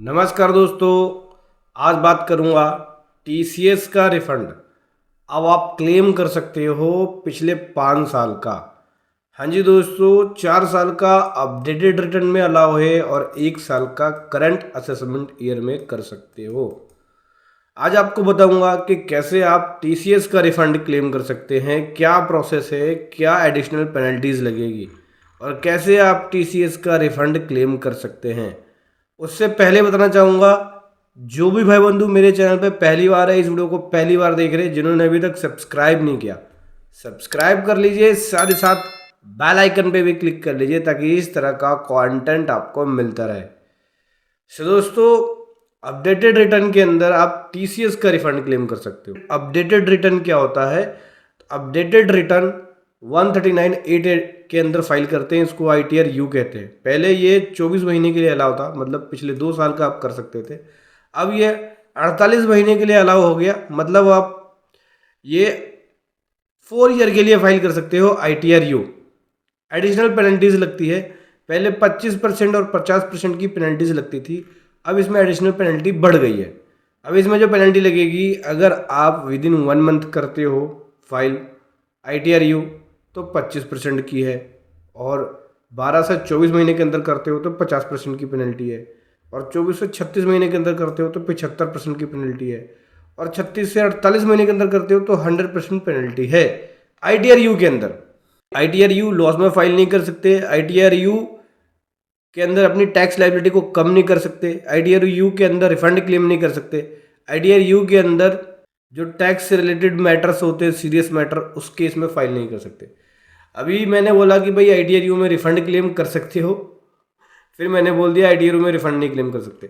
नमस्कार दोस्तों। आज बात करूंगा टीसीएस का रिफंड। अब आप क्लेम कर सकते हो पिछले 5 साल का। हाँ जी दोस्तों, 4 साल का अपडेटेड रिटर्न में अलाउ है और 1 साल का करंट असेसमेंट ईयर में कर सकते हो। आज आपको बताऊंगा कि कैसे आप टीसीएस का रिफंड क्लेम कर सकते हैं, क्या प्रोसेस है, क्या एडिशनल पेनल्टीज लगेगी और कैसे आप टीसीएस का रिफंड क्लेम कर सकते हैं। उससे पहले बताना चाहूँगा, जो भी भाई बंधु मेरे चैनल पे पहली बार है, इस वीडियो को पहली बार देख रहे हैं, जिन्होंने अभी तक सब्सक्राइब नहीं किया, सब्सक्राइब कर लीजिए। साथ ही साथ बेल आइकन पे भी क्लिक कर लीजिए ताकि इस तरह का कंटेंट आपको मिलता रहे। सो दोस्तों, अपडेटेड रिटर्न के अंदर आप टीसीएस का रिफंड क्लेम कर सकते हो। अपडेटेड रिटर्न क्या होता है? अपडेटेड रिटर्न 139.8 के अंदर फाइल करते हैं, इसको आईटीआर यू कहते हैं। पहले ये 24 महीने के लिए अलाउ था, मतलब पिछले 2 साल का आप कर सकते थे। अब ये 48 महीने के लिए अलाउ हो गया, मतलब आप ये 4 ईयर के लिए फाइल कर सकते हो आईटीआर यू। एडिशनल पेनल्टीज लगती है, पहले 25% और 50% की पेनल्टीज लगती थी, अब इसमें एडिशनल पेनल्टी बढ़ गई है। अब इसमें जो पेनल्टी लगेगी, अगर आप विद इन 1 मंथ करते हो फाइल आईटीआर यू तो 25% की है, और 12 से 24 महीने के अंदर करते हो तो 50% की पेनल्टी है, और 24 से 36 महीने के अंदर करते हो तो 75% की पेनल्टी है, और 36 से 48 महीने के अंदर करते हो तो 100% पेनल्टी है आईटीआर यू के अंदर। आईटीआर यू लॉस में फाइल नहीं कर सकते, आईटीआर यू के अंदर अपनी टैक्स लाइबिलिटी को कम नहीं कर सकते, आईटीआर यू के अंदर रिफंड क्लेम नहीं कर सकते, आईटीआर यू के अंदर जो टैक्स से रिलेटेड मैटर्स होते हैं, सीरियस मैटर, उस केस में फाइल नहीं कर सकते। अभी मैंने बोला कि भाई आईटीआर यू में रिफंड क्लेम कर सकते हो, फिर मैंने बोल दिया आईटीआर यू में रिफंड नहीं क्लेम कर सकते।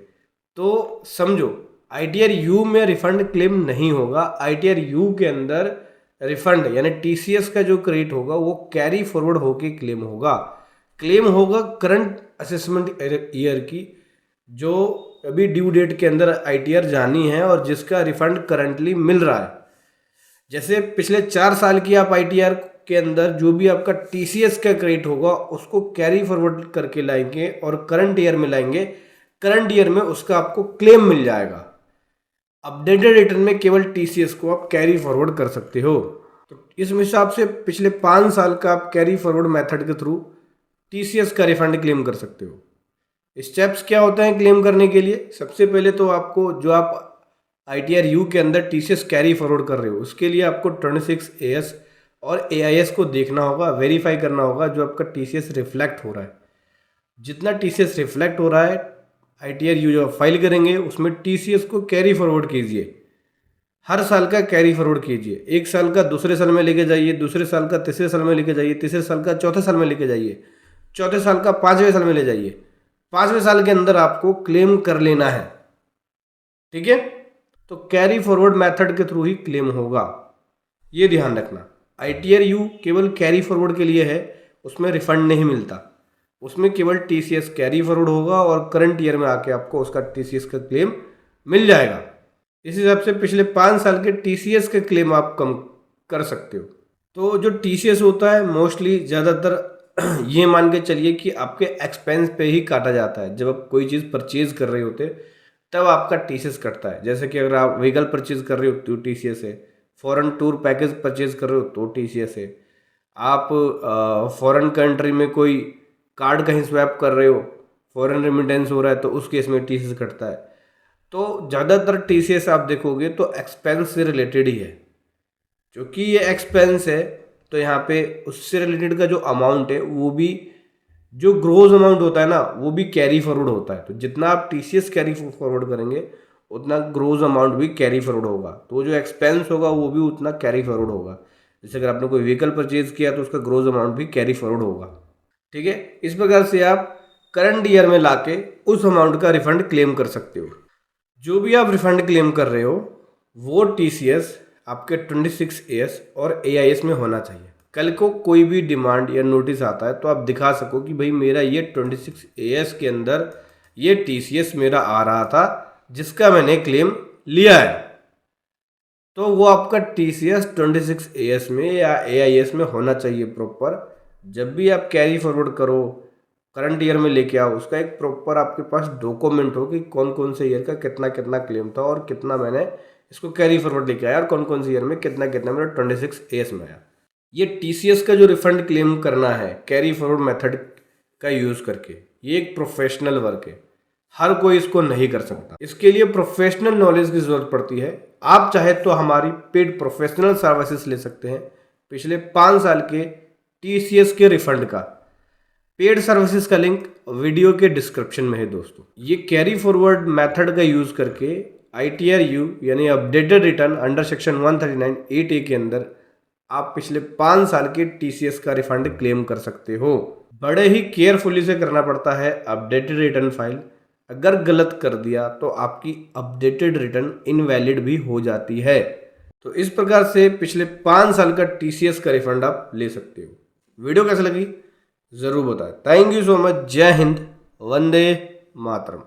तो समझो, आईटीआर यू में रिफंड क्लेम नहीं होगा। आईटीआर यू के अंदर रिफंड यानी टीसीएस का जो क्रेडिट होगा वो कैरी फॉरवर्ड होके क्लेम होगा करंट असेसमेंट ईयर की, जो अभी ड्यू डेट के अंदर आईटीआर जानी है और जिसका रिफंड करंटली मिल रहा है। जैसे पिछले 4 साल की आप आईटीआर के अंदर जो भी आपका टीसीएस का क्रेडिट होगा उसको कैरी फॉरवर्ड करके लाएंगे और करंट ईयर में लाएंगे। करंट ईयर में उसका आपको क्लेम मिल जाएगा। अपडेटेड रिटर्न में केवल टीसीएस को आप कैरी फॉरवर्ड कर सकते हो। तो इस हिसाब से पिछले 5 साल का आप कैरी फॉरवर्ड मेथड के थ्रू टीसीएस का रिफंड क्लेम कर सकते हो। स्टेप्स क्या होते हैं क्लेम करने के लिए? सबसे पहले तो आपको, जो आप आईटीआर यू के अंदर टीसीएस कैरी फॉरवर्ड कर रहे हो, उसके लिए आपको 26 एएस और एआईएस को देखना होगा, वेरीफाई करना होगा जो आपका टीसीएस रिफ्लेक्ट हो रहा है। जितना टीसीएस रिफ्लेक्ट हो रहा है, आईटीआर यू जो फाइल करेंगे उसमें टीसीएस को कैरी फॉरवर्ड कीजिए। हर साल का कैरी फॉरवर्ड कीजिए। 1 साल का दूसरे साल में लेके जाइए, दूसरे साल का तीसरे साल में लेके जाइए, तीसरे साल का चौथे साल में लेके जाइए, चौथे साल का 5वें साल में ले जाइए। 5वें साल के अंदर आपको क्लेम कर लेना है, ठीक है? तो कैरी फॉरवर्ड मेथड के थ्रू ही क्लेम होगा, ये ध्यान रखना। आईटीआर यू केवल कैरी फॉरवर्ड के लिए है, उसमें रिफंड नहीं मिलता, उसमें केवल टीसीएस कैरी फॉरवर्ड होगा और करंट ईयर में आके आपको उसका टीसीएस का क्लेम मिल जाएगा। इस हिसाब से पिछले 5 साल के टीसीएस के क्लेम आप कम कर सकते हो। तो जो टीसीएस होता है मोस्टली ज़्यादातर ये मान के चलिए कि आपके एक्सपेंस पे ही काटा जाता है। जब आप कोई चीज़ परचेज कर रहे होते तब आपका टीसीएस कटता है। जैसे कि अगर आप व्हीकल परचेज कर रहे हो तो टीसीएस है, फॉरेन टूर पैकेज परचेज कर रहे हो तो टीसीएस है, आप फॉरेन कंट्री में कोई कार्ड कहीं स्वैप कर रहे हो, फॉरेन रेमिटेंस हो रहा है तो उस केस में टीसीएस कटता है। तो ज़्यादातर टीसीएस आप देखोगे तो एक्सपेंस से रिलेटेड ही है। क्योंकि ये एक्सपेंस है तो यहाँ पे उससे रिलेटेड का जो अमाउंट है वो भी, जो ग्रोस अमाउंट होता है ना, वो भी कैरी फॉरवर्ड होता है। तो जितना आप टीसीएस कैरी फॉरवर्ड करेंगे उतना ग्रोस अमाउंट भी कैरी फॉरवर्ड होगा, तो जो एक्सपेंस होगा वो भी उतना कैरी फॉरवर्ड होगा। जैसे अगर आपने कोई व्हीकल परचेज किया तो उसका ग्रोस अमाउंट भी कैरी फॉरवर्ड होगा, ठीक है? इस प्रकार से आप करंट ईयर में लाके उस अमाउंट का रिफंड क्लेम कर सकते हो। जो भी आप रिफंड क्लेम कर रहे हो वो टीसीएस आपके 26 एएस और एआईएस में होना चाहिए। कल को कोई भी डिमांड या नोटिस आता है तो आप दिखा सको कि भाई मेरा ये 26 एएस के अंदर ये टीसीएस मेरा आ रहा था जिसका मैंने क्लेम लिया है। तो वो आपका टीसीएस 26 एएस में या एआईएस में होना चाहिए प्रॉपर। जब भी आप कैरी फॉरवर्ड करो करंट ईयर में लेके आओ, उसका एक प्रॉपर आपके पास डॉक्यूमेंट हो कि कौन कौन से ईयर का कितना कितना क्लेम था और कितना मैंने इसको कैरी फॉरवर्ड लेके आया और कौन कौन से ईयर में कितना कितना मेरा 26 में आया। ये टीसीएस का जो रिफंड क्लेम करना है कैरी फॉरवर्ड मेथड का यूज़ करके, ये एक प्रोफेशनल वर्क है, हर कोई इसको नहीं कर सकता। इसके लिए प्रोफेशनल नॉलेज की ज़रूरत पड़ती है। आप चाहे तो हमारी पेड प्रोफेशनल सर्विसेज ले सकते हैं पिछले 5 साल के टीसीएस के रिफंड का। पेड सर्विसेज का लिंक वीडियो के डिस्क्रिप्शन में है दोस्तों। ये कैरी फॉरवर्ड मेथड का यूज़ करके ITRU यानी updated return under section 139(8)(a) के अंदर आप पिछले 5 साल के टीसीएस का रिफंड क्लेम कर सकते हो। बड़े ही केयरफुली से करना पड़ता है अपडेटेड रिटर्न फाइल। अगर गलत कर दिया तो आपकी अपडेटेड रिटर्न इनवैलिड भी हो जाती है। तो इस प्रकार से पिछले 5 साल का टीसीएस का रिफंड आप ले सकते हो। वीडियो कैसे लगी ज़रूर बताएं। Thank you so much. जय हिंद, वंदे मातरम।